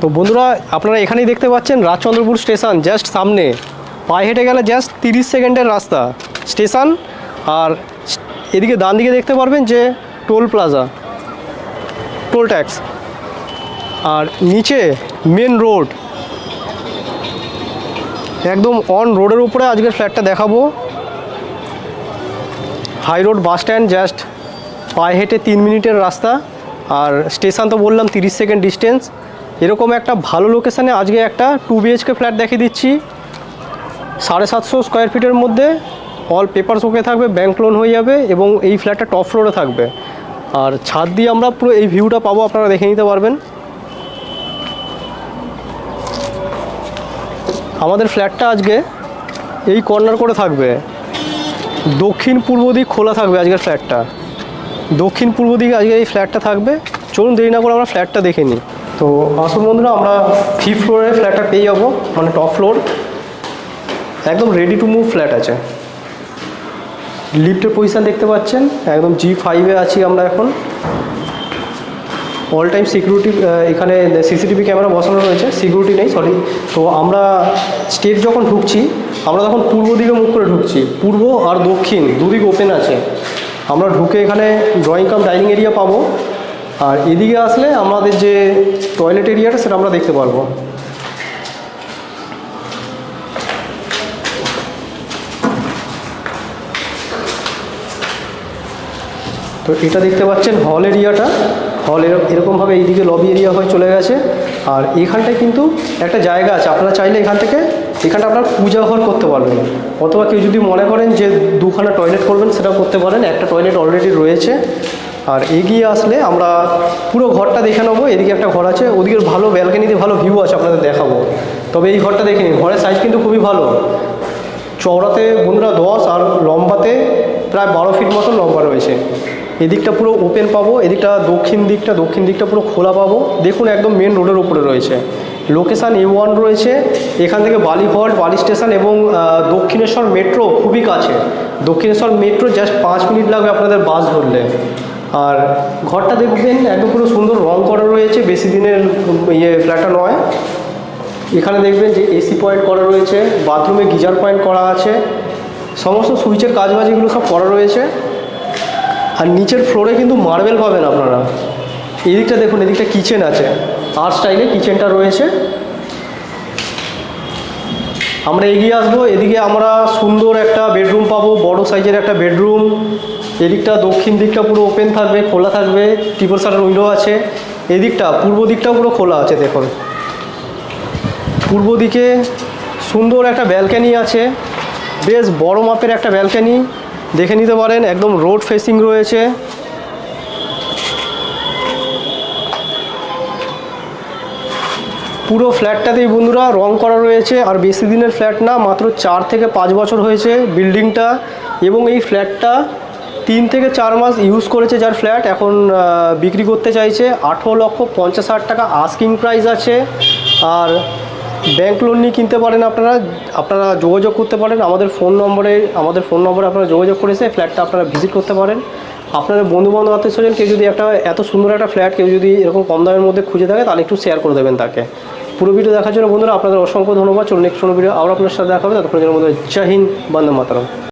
তো বন্ধুরা আপনারা এখানেই দেখতে পাচ্ছেন রাজচন্দ্রপুর স্টেশন, জাস্ট সামনে পায়ে হেঁটে গেলে জাস্ট 30 সেকেন্ডের রাস্তা স্টেশন। আর এদিকে ডান দিকে দেখতে পারবেন যে টোল প্লাজা, টোল ট্যাক্স, আর নিচে মেন রোড, একদম অন রোডের উপরে আজকের ফ্ল্যাটটা দেখাবো। High road bus stand, just পায়ে হেঁটে 3 মিনিটের রাস্তা। আর স্টেশন তো বললাম 30 সেকেন্ড ডিস্টেন্স। এরকম একটা ভালো লোকেশানে আজকে একটা 2 BHK ফ্ল্যাট দেখিয়ে দিচ্ছি, 750 স্কোয়ার ফিটের মধ্যে। অল পেপারস ওকে থাকবে, ব্যাংক লোন হয়ে যাবে, এবং এই ফ্ল্যাটটা টপ ফ্লোরে থাকবে। আর ছাদ দিয়ে আমরা পুরো এই ভিউটা পাবো, আপনারা দেখে নিতে পারবেন। আমাদের ফ্ল্যাটটা আজকে এই কর্নার করে থাকবে, দক্ষিণ পূর্ব দিক খোলা থাকবে আজকের ফ্ল্যাটটা। দক্ষিণ পূর্ব দিকে আজকে এই ফ্ল্যাটটা থাকবে। চলুন দেরি না করে আমরা ফ্ল্যাটটা দেখে নিই। তো আসুন বন্ধুরা, আমরা 5th ফ্লোরে ফ্ল্যাটটা পেয়ে যাবো, মানে টপ ফ্লোর। একদম রেডি টু মুভ ফ্ল্যাট আছে। লিফটের পজিশান দেখতে পাচ্ছেন, একদম G5-এ আছি আমরা এখন। অল টাইম সিকিউরিটি, এখানে CCTV ক্যামেরা বসানো রয়েছে, সিকিউরিটি নেই, সরি। তো আমরা স্টেপ যখন ঢুকছি, আমরা তখন পূর্ব দিকে মুখ করে ঢুকছি। পূর্ব আর দক্ষিণ দুদিক ওপেন আছে। আমরা ঢুকে এখানে ড্রয়িং কাম ডাইনিং এরিয়া পাবো। আর এদিকে আসলে আমাদের যে টয়লেট এরিয়াটা সেটা আমরা দেখতে পারবো। তো এটা দেখতে পাচ্ছেন হল এরিয়াটা। হল এরকমভাবে এইদিকে লবি এরিয়া হয়ে চলে গেছে। আর এখানটায় কিন্তু একটা জায়গা আছে, আপনারা চাইলে এখানটা আপনারা পূজা ঘর করতে পারবেন। অথবা কেউ যদি মনে করেন যে 2খানা টয়লেট করবেন, সেটাও করতে পারেন। একটা টয়লেট অলরেডি রয়েছে। আর এগিয়ে আসলে আমরা পুরো ঘরটা দেখে নেবো। এদিকে একটা ঘর আছে, ওদিকে ভালো ব্যালকানিতে ভালো ভিউ আছে, আপনাদের দেখাবো। তবে এই ঘরটা দেখে নিন, ঘরের সাইজ কিন্তু খুবই ভালো। চওড়াতে বন্ধুরা 10 আর লম্বাতে প্রায় 12 ফিট মতো লম্বা রয়েছে। এদিকটা পুরো ওপেন পাবো, এদিকটা দক্ষিণ দিকটা পুরো খোলা পাবো। দেখুন একদম মেন রোডের উপরে রয়েছে। লোকেশান A1 রয়েছে। এখান থেকে বালিঘাট, বালি স্টেশন এবং দক্ষিণেশ্বর মেট্রো খুবই কাছে। দক্ষিণেশ্বর মেট্রো জাস্ট 5 মিনিট লাগবে আপনাদের বাস ধরলে। আর ঘরটা দেখবেন একদম পুরো সুন্দর রং করা রয়েছে, বেশি দিনের ফ্ল্যাটটা নয়। এখানে দেখবেন যে AC পয়েন্ট করা রয়েছে, বাথরুমে গিজার পয়েন্ট করা আছে, সমস্ত সুইচের কাজবাজ এগুলো সব করা রয়েছে। আর নিচের ফ্লোরে কিন্তু মার্বেল পাবেন আপনারা। এদিকটা দেখুন, এদিকটা কিচেন আছে, আর্ট স্টাইলে কিচেনটা রয়েছে। আমরা এগিয়ে আসবো, এদিকে আমরা সুন্দর একটা বেডরুম পাবো, বড় সাইজের একটা বেডরুম। এদিকটা দক্ষিণ দিকটা পুরো ওপেন থাকবে, খোলা থাকবে, ট্রিপল শাটার উইন্ডো আছে। এদিকটা পূর্ব দিকটাও পুরো খোলা আছে। দেখুন পূর্ব দিকে সুন্দর একটা ব্যালকানি আছে, বেশ বড় মাপের একটা ব্যালকানি, দেখে নিতে পারেন। একদম রোড ফেসিং রয়েছে। পুরো ফ্ল্যাটটাতেই বন্ধুরা রং করা রয়েছে। আর বেশি দিনের ফ্ল্যাট না, মাত্র 4 থেকে 5 বছর হয়েছে বিল্ডিংটা। এবং এই ফ্ল্যাটটা 3 থেকে 4 মাস ইউজ করেছে যার ফ্ল্যাট, এখন বিক্রি করতে চাইছে 18,50,000 টাকা আস্কিং প্রাইস আছে। আর ব্যাংক লোন নিয়ে কিনতে পারেন আপনারা যোগাযোগ করতে পারেন আমাদের ফোন নম্বরে আপনারা যোগাযোগ করে এসে ফ্ল্যাটটা আপনারা ভিজিট করতে পারেন। আপনাদের বন্ধুবান্ধব আত্মীয়স্বজন কেউ যদি এত সুন্দর একটা ফ্ল্যাট কেউ যদি এরকম কম দামের মধ্যে খুঁজে থাকে, তাহলে একটু শেয়ার করে দেবেন তাকে। পুরো ভিডিও দেখার জন্য বন্ধুরা আপনাদের অসংখ্য ধন্যবাদ। চলুন নেক্সট কোনো ভিডিও আবার আপনার সাথে দেখা হবে। ততক্ষণের মধ্যে জয় হিন্দ, বন্দে মাতরম।